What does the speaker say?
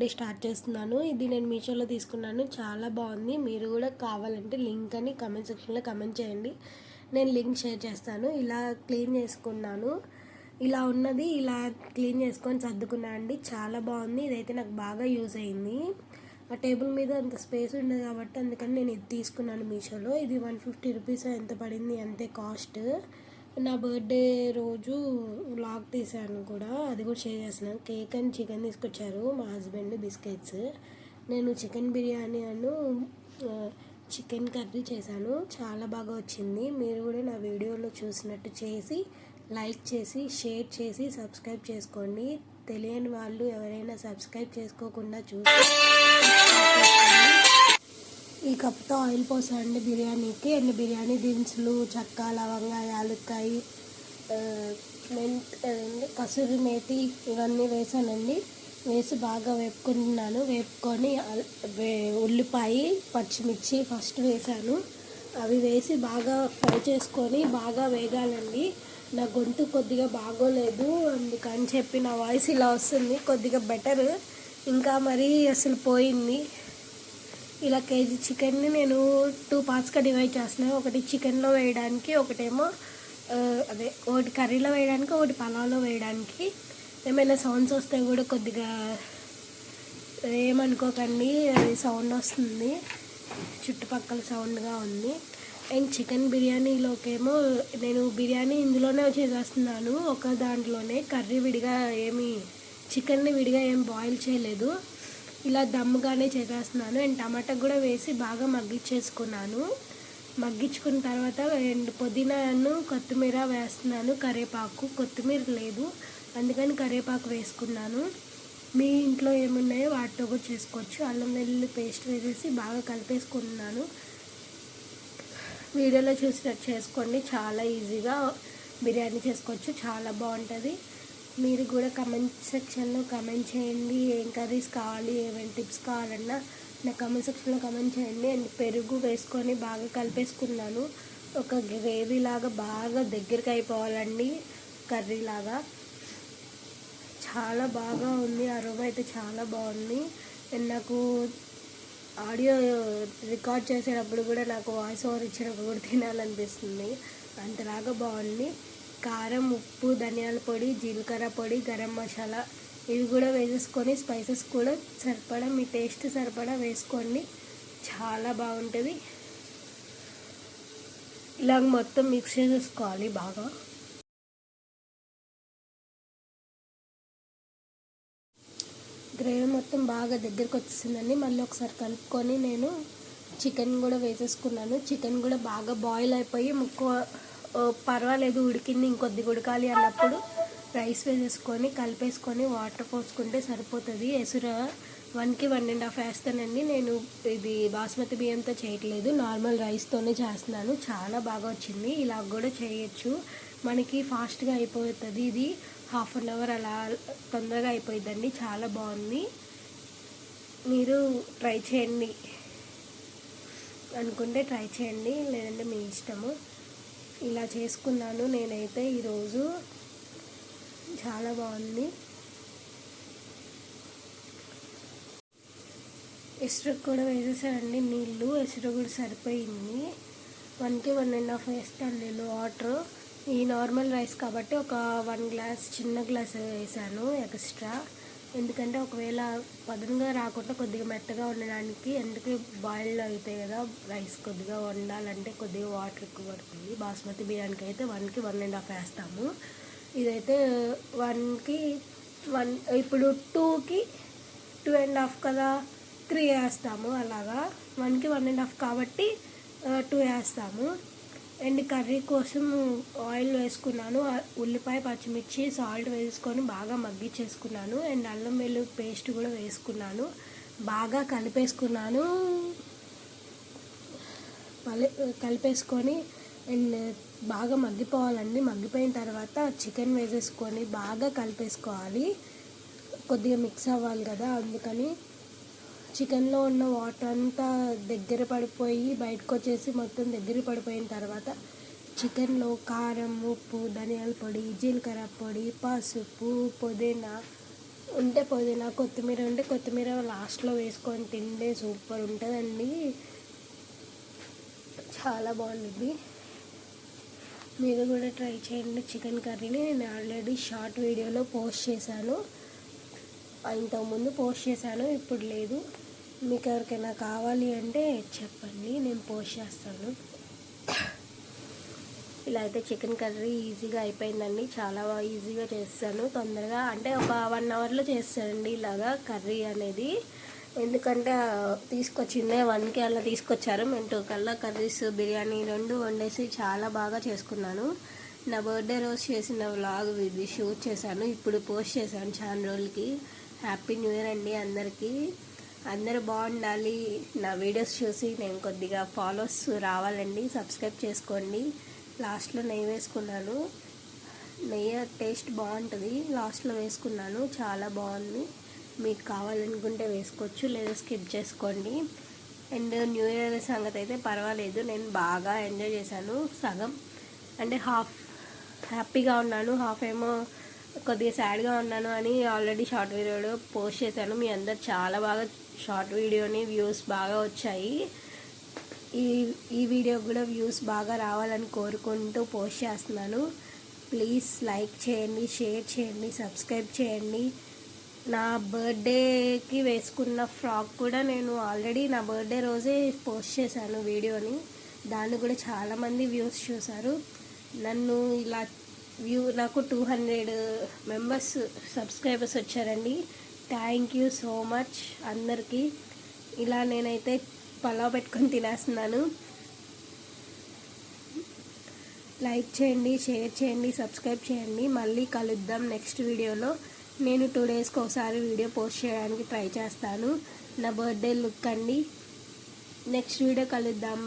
నుండి స్టార్ట్ చేస్తున్నాను. ఇది నేను మీషోలో తీసుకున్నాను, చాలా బాగుంది. మీరు కూడా కావాలంటే లింక్ అని కమెంట్ సెక్షన్లో కమెంట్ చేయండి, నేను లింక్ షేర్ చేస్తాను. ఇలా క్లీన్ చేసుకున్నాను, ఇలా ఉన్నది ఇలా క్లీన్ చేసుకొని సర్దుకున్నాను అండి. చాలా బాగుంది, ఇదైతే నాకు బాగా యూజ్ అయింది. ఆ టేబుల్ మీద అంత స్పేస్ ఉండదు కాబట్టి అందుకని నేను ఇది తీసుకున్నాను మీషోలో. ఇది 150 రూపీస్ ఎంత పడింది, అంతే కాస్ట్. నా బర్త్డే రోజు వ్లాగ్ తీశాను కూడా, అది కూడా షేర్ చేస్తున్నాను. కేక్ అండ్ చికెన్ తీసుకొచ్చారు మా హస్బెండ్, బిస్కెట్స్. నేను చికెన్ బిర్యానీ అను చికెన్ కర్రీ చేశాను, చాలా బాగా వచ్చింది. మీరు కూడా నా వీడియోలో చూసినట్టు చేసి లైక్ చేసి షేర్ చేసి సబ్స్క్రైబ్ చేసుకోండి. తెలియని వాళ్ళు ఎవరైనా సబ్స్క్రైబ్ చేసుకోకుండా చూసి ఈ కప్తో ఆయిల్ పోసానండి బిర్యానీకి. అన్ని బిర్యానీ దినుసులు, చెక్క, లవంగా, యాలక్కాయ, కసూరి మేతి ఇవన్నీ వేసానండి. వేసి బాగా వేపుకుంటున్నాను. వేపుకొని ఉల్లిపాయ, పచ్చిమిర్చి ఫస్ట్ వేసాను. అవి వేసి బాగా ఫ్రై చేసుకొని బాగా వేగాలండి. నా గొంతు కొద్దిగా బాగోలేదు, అందుకని చెప్పి నా వాయిస్ ఇలా వస్తుంది. కొద్దిగా బెటర్, ఇంకా మరీ అసలు పోయింది. ఇలా కేజీ చికెన్ని నేను 2 పార్ట్స్గా డివైడ్ చేస్తున్నాను. ఒకటి చికెన్లో వేయడానికి, ఒకటేమో ఒకటి కర్రీలో వేయడానికి, ఒకటి పలావ్లో వేయడానికి. ఏమైనా సౌండ్స్ వస్తే కూడా కొద్దిగా ఏమనుకోకండి, అది సౌండ్ వస్తుంది, చుట్టుపక్కల సౌండ్గా ఉంది. అండ్ చికెన్ బిర్యానీలోకేమో నేను బిర్యానీ ఇందులోనే చేసేస్తున్నాను, ఒక దాంట్లోనే. కర్రీ విడిగా చికెన్ని విడిగా ఏం బాయిల్ చేయలేదు, ఇలా దమ్ముగానే చేసేస్తున్నాను. అండ్ టమాటా కూడా వేసి బాగా మగ్గించేసుకున్నాను. మగ్గించుకున్న తర్వాత పుదీనాను, కొత్తిమీర వేస్తున్నాను, కరివేపాకు. కొత్తిమీర లేదు, అందుకని కరివేపాకు వేసుకున్నాను. మీ ఇంట్లో ఏమున్నాయో వాటితో కూడా చేసుకోవచ్చు. అల్లం వెల్లుల్లి పేస్ట్ వేసేసి బాగా కలిపేసుకున్నాను. వీడియోలో చూసినట్టు చేసుకోండి, చాలా ఈజీగా బిర్యానీ చేసుకోవచ్చు, చాలా బాగుంటుంది. మీరు కూడా కమెంట్ సెక్షన్లో కమెంట్ చేయండి, ఏం కర్రీస్ కావాలి, ఏమైనా టిప్స్ కావాలన్నా నా కమెంట్ సెక్షన్లో కమెంట్ చేయండి. అండ్ పెరుగు వేసుకొని బాగా కలిపేసుకున్నాను. ఒక గ్రేవీ లాగా బాగా దగ్గరికి అయిపోవాలండి, కర్రీలాగా. చాలా బాగా ఉంది, అరోమా అయితే చాలా బాగుంది. అండ్ నాకు ఆడియో రికార్డ్ చేసేటప్పుడు కూడా నాకు వాయిస్ ఓవర్ ఇచ్చినప్పుడు కూడా తినాలనిపిస్తుంది, అంతలాగా బాగుంది. కారం, ఉప్పు, ధనియాల పొడి, జీలకర్ర పొడి, గరం మసాలా ఇవి కూడా వేసేసుకొని స్పైసెస్ కూడా సరిపడా మీ టేస్ట్ సరిపడా వేసుకోండి, చాలా బాగుంటుంది. ఇలాగ మొత్తం మిక్స్ చేసేసుకోవాలి బాగా. గ్రేవీ మొత్తం బాగా దగ్గరికి వచ్చేసిందండి. మళ్ళీ ఒకసారి కలుపుకొని నేను చికెన్ కూడా వేసేసుకున్నాను. చికెన్ కూడా బాగా బాయిల్ అయిపోయి పర్వాలేదు ఉడికింది, ఇంకొద్దిగా ఉడకాలి అన్నప్పుడు రైస్ వేసేసుకొని కలిపేసుకొని వాటర్ పోసుకుంటే సరిపోతుంది. ఎసుర 1కి 1.5 వేస్తానండి. నేను ఇది బాస్మతి బియ్యంతో చేయట్లేదు, నార్మల్ రైస్తోనే చేస్తున్నాను. చాలా బాగా వచ్చింది. ఇలా కూడా చేయొచ్చు, మనకి ఫాస్ట్గా అయిపోతుంది. ఇది 1/2 అవర్ అలా తొందరగా అయిపోయిందండి, చాలా బాగుంది. మీరు ట్రై చేయండి అనుకుంటే ట్రై చేయండి, లేదంటే మీ ఇష్టము. ఇలా చేసుకున్నాను నేనైతే ఈరోజు, చాలా బాగుంది. ఎసురు కూడా వేసేసానండి నీళ్ళు, ఎసురు కూడా సరిపోయింది. 1కి 1.5 వేస్తాను నేను వాటర్. ఈ నార్మల్ రైస్ కాబట్టి ఒక 1 గ్లాస్, చిన్న గ్లాస్ వేసాను ఎక్స్ట్రా. ఎందుకంటే ఒకవేళ పదునుగా రాకుండా కొద్దిగా మెత్తగా ఉండడానికి, ఎందుకు బాయిల్ అవుతాయి కదా రైస్, కొద్దిగా వండాలంటే కొద్దిగా వాటర్ ఎక్కువ పడుతుంది. బాస్మతి బిర్యానీకి అయితే 1కి 1.5 వేస్తాము. ఇదైతే 1కి 1, ఇప్పుడు 2కి 2.5 కదా, 3 వేస్తాము. అలాగా 1కి 1.5 కాబట్టి 2 వేస్తాము. అండ్ కర్రీ కోసం ఆయిల్ వేసుకున్నాను, ఉల్లిపాయ, పచ్చిమిర్చి, సాల్ట్ వేసుకొని బాగా మగ్గించేసుకున్నాను. అండ్ అల్లం వెల్లుల్లి పేస్ట్ కూడా వేసుకున్నాను, బాగా కలిపేసుకొని అండ్ బాగా మగ్గిపోవాలండి. మగ్గిపోయిన తర్వాత చికెన్ వేసేసుకొని బాగా కలిపేసుకోవాలి, కొద్దిగా మిక్స్ అవ్వాలి కదా, అందుకని. చికెన్లో ఉన్న వాటర్ అంతా దగ్గర పడిపోయి బయటకు వచ్చేసి మొత్తం దగ్గర పడిపోయిన తర్వాత చికెన్లో కారం, ఉప్పు, ధనియాల పొడి, జీలకర్ర పొడి, పసుపు, పుదీనా ఉంటే పుదీనా కొత్తిమీర ఉంటే కొత్తిమీర లాస్ట్లో వేసుకొని తింటే సూపర్ ఉంటుందండి, చాలా బాగుంటుంది. మీరు కూడా ట్రై చేయండి చికెన్ కర్రీని. నేను ఆల్రెడీ షార్ట్ వీడియోలో పోస్ట్ చేశాను, ఇంతకుముందు పోస్ట్ చేశాను, ఇప్పుడు లేదు. మీకు ఎవరికైనా కావాలి అంటే చెప్పండి, నేను పోస్ట్ చేస్తాను. ఇలా అయితే చికెన్ కర్రీ ఈజీగా అయిపోయిందండి, చాలా ఈజీగా చేస్తాను తొందరగా, అంటే ఒక 1 అవర్లో చేస్తానండి ఇలాగా కర్రీ అనేది. ఎందుకంటే తీసుకొచ్చిందే 1కి అలా తీసుకొచ్చారు, మేము 2 కల్లా కర్రీస్ బిర్యానీ 2 వండేసి చాలా బాగా చేసుకున్నాను. నా బర్త్డే రోజు చేసిన వ్లాగ్ ఇది షూట్ చేశాను, ఇప్పుడు పోస్ట్ చేశాను చాలా రోజులకి. హ్యాపీ న్యూ ఇయర్ అండి అందరికీ. అందరూ బాగుండాలి, నా వీడియోస్ చూసి నేను కొద్దిగా ఫాలోవర్స్ రావాలండి, సబ్స్క్రైబ్ చేసుకోండి. లాస్ట్లో నెయ్యి వేసుకున్నాను, నెయ్యి టేస్ట్ బాగుంటుంది, లాస్ట్లో వేసుకున్నాను, చాలా బాగుంది. మీకు కావాలనుకుంటే వేసుకోవచ్చు, లేదా స్కిప్ చేసుకోండి. అండ్ న్యూ ఇయర్ సంగతి అయితే పర్వాలేదు, నేను బాగా ఎంజాయ్ చేశాను. సగం అంటే హాఫ్ హ్యాపీగా ఉన్నాను, హాఫ్ ఏమో కొద్దిగా సాడ్గా ఉన్నాను అని ఆల్రెడీ షార్ట్ వీడియో పోస్ట్ చేశాను. మీ అందరు చాలా బాగా షార్ట్ వీడియోని వ్యూస్ బాగా వచ్చాయి. ఈ వీడియో కూడా వ్యూస్ బాగా రావాలని కోరుకుంటూ పోస్ట్ చేస్తున్నాను. ప్లీజ్ లైక్ చేయండి, షేర్ చేయండి, సబ్స్క్రైబ్ చేయండి. నా బర్త్డేకి వేసుకున్న ఫ్రాక్ కూడా నేను ఆల్రెడీ నా బర్త్డే రోజే పోస్ట్ చేశాను వీడియోని, దాన్ని కూడా చాలామంది వ్యూస్ చూశారు. నన్ను ఇలా నాకు 200 మెంబర్స్ సబ్స్క్రైబర్స్ వచ్చారండి. థ్యాంక్ యూ సో మచ్ అందరికీ. ఇలా నేనైతే పలావ్ పెట్టుకొని తినేస్తున్నాను. లైక్ చేయండి, షేర్ చేయండి, సబ్స్క్రైబ్ చేయండి. మళ్ళీ కలుద్దాం నెక్స్ట్ వీడియోలో. నేను 2 డేస్కి ఒకసారి వీడియో పోస్ట్ చేయడానికి ట్రై చేస్తాను. నా బర్త్డే లుక్ అండి. నెక్స్ట్ వీడియో కలుద్దాం.